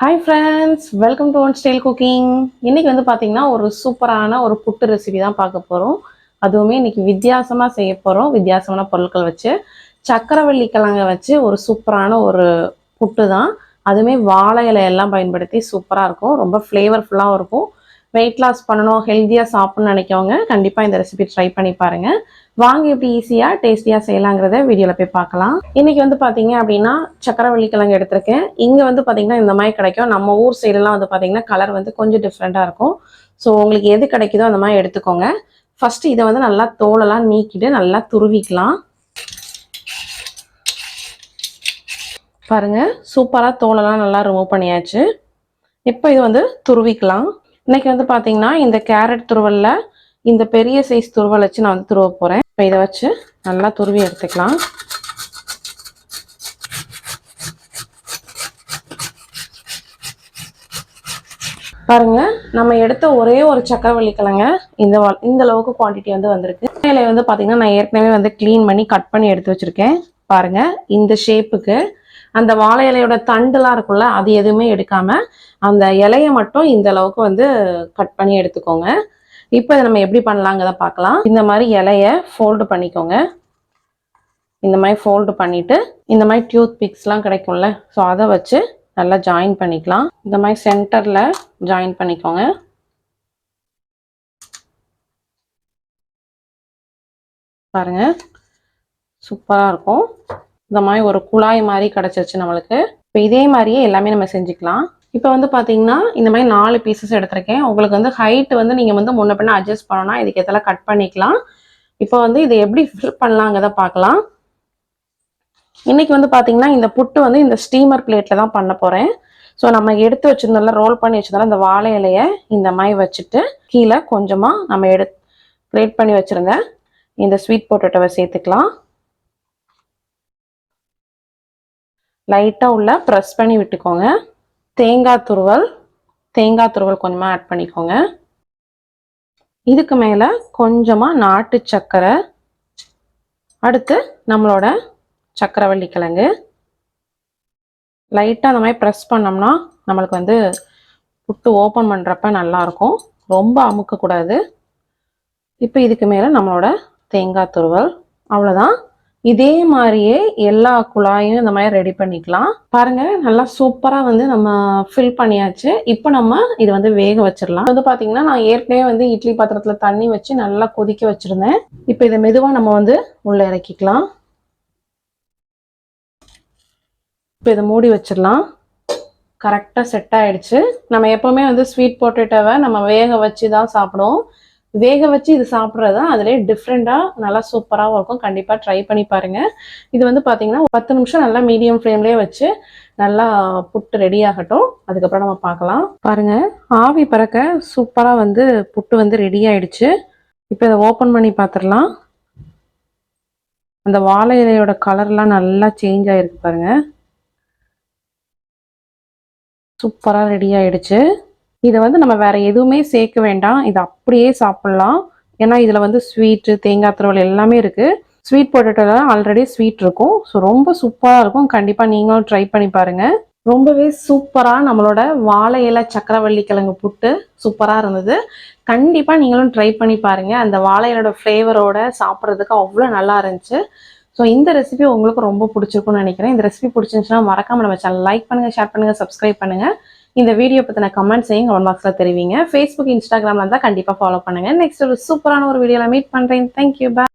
Hi friends, welcome to One Style Cooking. இன்னைக்கு வந்து பாத்தீங்கன்னா ஒரு சூப்பரான ஒரு புட்டு ரெசிபி தான் பார்க்க போறோம். அதுவுமே இன்னைக்கு வித்தியாசமா செய்ய போறோம். வித்தியாசமான பொருட்கள் வச்சு சக்கரவள்ளி கிழங்க வச்சு ஒரு சூப்பரான ஒரு புட்டு தான். அதுமே வாழை இலை எல்லாம் பயன்படுத்தி சூப்பரா இருக்கும். ரொம்ப ஃப்ளேவர்ஃபுல்லாகவும் இருக்கும். வெயிட் லாஸ் பண்ணணும், ஹெல்த்தியாக சாப்பிடணும்னு நினைக்கவங்க கண்டிப்பாக இந்த ரெசிபி ட்ரை பண்ணி பாருங்க. வாங்க எப்படி ஈஸியாக டேஸ்டியாக செய்யலாங்கிறத வீடியோவில் போய் பார்க்கலாம். இன்னைக்கு வந்து பார்த்தீங்க அப்படின்னா சக்கரவள்ளி கிழங்கு எடுத்திருக்கேன். இங்கே வந்து பார்த்தீங்கன்னா இந்த மாதிரி கிடைக்கும். நம்ம ஊர் சைடெல்லாம் வந்து பார்த்தீங்கன்னா கலர் வந்து கொஞ்சம் டிஃப்ரெண்ட்டாக இருக்கும். ஸோ உங்களுக்கு எது கிடைக்குதோ அந்த மாதிரி எடுத்துக்கோங்க. ஃபர்ஸ்ட் இதை வந்து நல்லா தோலெல்லாம் நீக்கிட்டு நல்லா துருவிக்கலாம். பாருங்க, சூப்பராக தோலெல்லாம் நல்லா ரிமூவ் பண்ணியாச்சு. இப்போ இது வந்து துருவிக்கலாம். இன்னைக்கு வந்து பார்த்தீங்கன்னா இந்த கேரட் துருவல்ல இந்த பெரிய சைஸ் துருவல் வச்சு நான் வந்து துருவ போகிறேன். இப்போ இதை வச்சு நல்லா துருவி எடுத்துக்கலாம். பாருங்க, நம்ம எடுத்த ஒரே ஒரு சக்கரவள்ளி கிழங்க இந்த அளவுக்கு குவான்டிட்டி வந்து வந்திருக்கு. இலையை வந்து பார்த்தீங்கன்னா நான் ஏற்கனவே வந்து க்ளீன் பண்ணி கட் பண்ணி எடுத்து வச்சிருக்கேன். பாருங்க, இந்த ஷேப்புக்கு அந்த வாழை இலையோட தண்டுலாம் இருக்குல்ல, அது எதுவுமே எடுக்காம அந்த இலையை மட்டும் இந்த அளவுக்கு வந்து கட் பண்ணி எடுத்துக்கோங்க. இப்போ இதை நம்ம எப்படி பண்ணலாங்கிறத பார்க்கலாம். இந்த மாதிரி இலையை ஃபோல்டு பண்ணிக்கோங்க. இந்த மாதிரி ஃபோல்டு பண்ணிட்டு இந்த மாதிரி டியூத் பிக்ஸ்லாம் கிடைக்கும்ல, ஸோ அதை வச்சு நல்லா ஜாயின் பண்ணிக்கலாம். இந்த மாதிரி சென்டர்ல ஜாயின் பண்ணிக்கோங்க. பாருங்க, சூப்பரா இருக்கும். இந்த மாதிரி ஒரு குழாய் மாதிரி கிடைச்சிருச்சு நம்மளுக்கு. இப்போ இதே மாதிரியே எல்லாமே நம்ம செஞ்சுக்கலாம். இப்போ வந்து பார்த்தீங்கன்னா இந்த மாதிரி 4 பீசஸ் எடுத்திருக்கேன். உங்களுக்கு வந்து ஹைட் வந்து நீங்கள் வந்து முன்ன பின்ன அட்ஜஸ்ட் பண்ணணும்னா இதுக்கு எதெல்லாம் கட் பண்ணிக்கலாம். இப்போ வந்து இதை எப்படி ஃபில் பண்ணலாங்கிறத பார்க்கலாம். இன்னைக்கு வந்து பார்த்தீங்கன்னா இந்த புட்டு வந்து இந்த ஸ்டீமர் பிளேட்டில் தான் பண்ண போகிறேன். ஸோ நம்ம எடுத்து வச்சிருந்தோம்ல, ரோல் பண்ணி வச்சிருந்தோம்ல, இந்த வாழை இலையை இந்த மாதிரி வச்சுட்டு கீழே கொஞ்சமாக நம்ம கிரேட் பண்ணி வச்சுருங்க இந்த ஸ்வீட் பொட்டேட்டோவை சேர்த்துக்கலாம். லைட்டாக உள்ள ப்ரெஸ் பண்ணி விட்டுக்கோங்க. தேங்காய் துருவல் கொஞ்சமாக ஆட் பண்ணிக்கோங்க. இதுக்கு மேலே கொஞ்சமாக நாட்டு சர்க்கரை, அடுத்து நம்மளோட சக்கரவள்ளி கிழங்கு லைட்டாக அந்த மாதிரி ப்ரெஸ் பண்ணோம்னா நம்மளுக்கு வந்து புட்டு ஓப்பன் பண்ணுறப்ப நல்லாயிருக்கும். ரொம்ப அமுக்கக்கூடாது. இப்போ இதுக்கு மேலே நம்மளோட தேங்காய் துருவல். அவ்வளோதான். இதே மாதிரியே எல்லா குழாயும் இந்த மாதிரி ரெடி பண்ணிக்கலாம். பாருங்க, நல்லா சூப்பரா வந்து நம்ம ஃபில் பண்ணியாச்சு. இப்போ நம்ம இது வந்து வேக வச்சிடலாம். வந்து பாத்தீங்கன்னா நான் ஏற்கனவே வந்து இட்லி பாத்திரத்துல தண்ணி வச்சு நல்லா கொதிக்க வச்சிருந்தேன். இப்போ இதை மெதுவா நம்ம வந்து உள்ள இறக்கிக்கலாம். இப்போ இதை மூடி வச்சிடலாம். கரெக்டா செட் ஆயிடுச்சு. நம்ம எப்பவுமே வந்து ஸ்வீட் பொட்டேட்டோவை நம்ம வேக வச்சு தான் சாப்பிடுவோம். வேக வச்சு இது சாப்பிட்றது தான் அதிலே டிஃப்ரெண்ட்டாக நல்லா சூப்பராகவும் இருக்கும். கண்டிப்பாக ட்ரை பண்ணி பாருங்கள். இது வந்து பார்த்தீங்கன்னா 10 நிமிஷம் நல்லா மீடியம் ஃப்ளேம்லேயே வச்சு நல்லா புட்டு ரெடி ஆகட்டும். அதுக்கப்புறம் நம்ம பார்க்கலாம். பாருங்கள், ஆவி பறக்க சூப்பராக வந்து புட்டு வந்து ரெடி ஆயிடுச்சு. இப்போ இதை ஓப்பன் பண்ணி பார்த்துடலாம். அந்த வாழை இலையோட கலர்லாம் நல்லா சேஞ்ச் ஆகிருக்கு பாருங்கள். சூப்பராக ரெடி ஆயிடுச்சு. இதை வந்து நம்ம வேற எதுவுமே சேர்க்க வேண்டாம். இதை அப்படியே சாப்பிடலாம். ஏன்னா இதில் வந்து ஸ்வீட்டு, தேங்காய் துருவல் எல்லாமே இருக்கு. ஸ்வீட் பொட்டேட்டோல ஆல்ரெடி ஸ்வீட் இருக்கும். ஸோ ரொம்ப சூப்பராக இருக்கும். கண்டிப்பாக நீங்களும் ட்ரை பண்ணி பாருங்க. ரொம்பவே சூப்பராக நம்மளோட வாழை இலை சக்கரவள்ளி கிழங்கு புட்டு சூப்பராக இருந்தது. கண்டிப்பாக நீங்களும் ட்ரை பண்ணி பாருங்க. அந்த வாழை இலையோட ஃப்ளேவரோட சாப்பிட்றதுக்கு அவ்வளோ நல்லா இருந்துச்சு. ஸோ இந்த ரெசிபி உங்களுக்கு ரொம்ப பிடிச்சிருக்கும்னு நினைக்கிறேன். இந்த ரெசிபி பிடிச்சிருந்துச்சுன்னா மறக்காம நம்ம சேனல் லைக் பண்ணுங்க, ஷேர் பண்ணுங்க, சப்ஸ்கிரைப் பண்ணுங்க. இந்த வீடியோ பற்றின கமெண்ட் செய்யுங்க, கமெண்ட் பாக்ஸில் தெரிவிங்க. ஃபேஸ்புக், இன்ஸ்டாகிராமில் இருந்தால் கண்டிப்பாக ஃபாலோ பண்ணுங்க. நெக்ஸ்ட் ஒரு சூப்பரான ஒரு வீடியோவில் மீட் பண்ணுறேன். தேங்க்யூ, பாய்.